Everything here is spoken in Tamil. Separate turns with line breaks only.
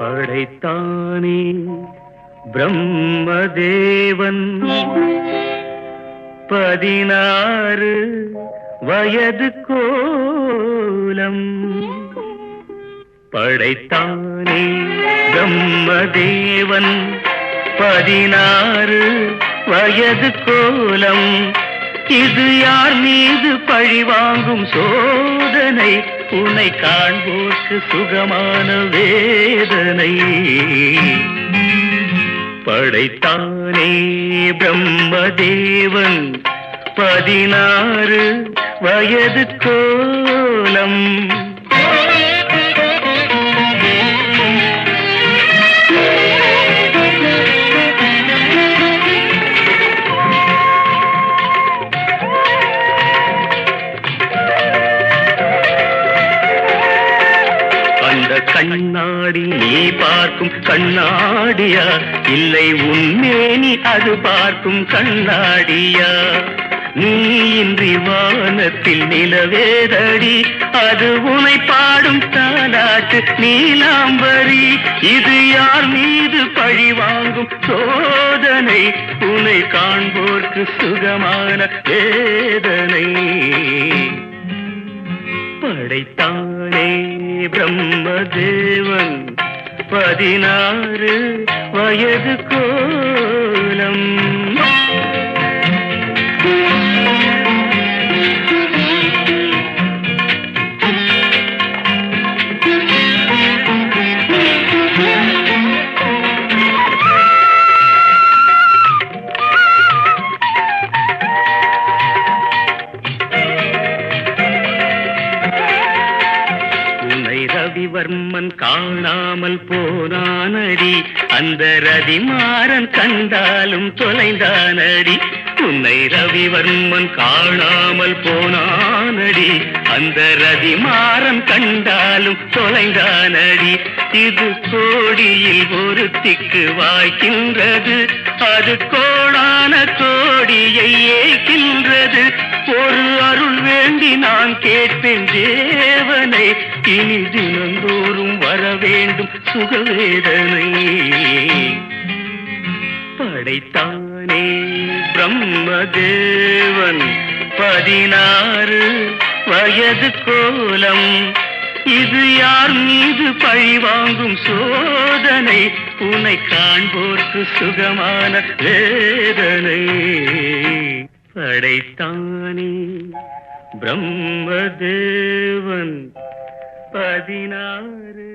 படைத்தானே பிரம்மதேவன் 16 வயது கோலம். படைத்தானே பிரம்மதேவன் 16 வயது கோலம். இது யார் மீது பழிவாங்கும் சோதனை? உன்னை காண்போர்க்கு சுகமான வேதனை. படைத்தானே பிரம்மதேவன் 16 வயது கோலம். கண்ணாடி நீ பார்க்கும் கண்ணாடியா, இல்லை உன்மேனி அது பார்க்கும் கண்ணாடியா? நீ இன்றி வானத்தில் நிலவேதடி, அது உனை பாடும் தாலாட்டு நீலாம்பரி. இது யார் மீது பழி வாங்கும் சோதனை? உன்னை காண்போர்க்கு சுகமான வேதனை. படைத்தானே பிரம்மதேவன் 16 வயது கோலம். ரவிவர்மன் காணாமல் போனானடி, அந்த ரதிமாறன் கண்டாலும் தொலைந்தானடி. உன்னை ரவிவர்மன் காணாமல் போனானடி, அந்த ரதிமாறன் கண்டாலும் தொலைந்தானடி. இது கோடியில் ஒருத்திக்கு வாய்க்கின்றது, அது கோடான கோடியை ஏய்க்கின்றது. ஒரு அருள் வேண்டி நான் கேட்பேன் தேவனை, இனி தினந்தோறும் வர வேண்டும் சுகவேதனை. படைத்தானே பிரம்மதேவன் 16 வயது கோலம். இது யார் மீது பழிவாங்கும் சோதனை? உன்னை காண்போர்க்கு சுகமான வேதனை. படைத்தானே பிரம்மதேவன் 16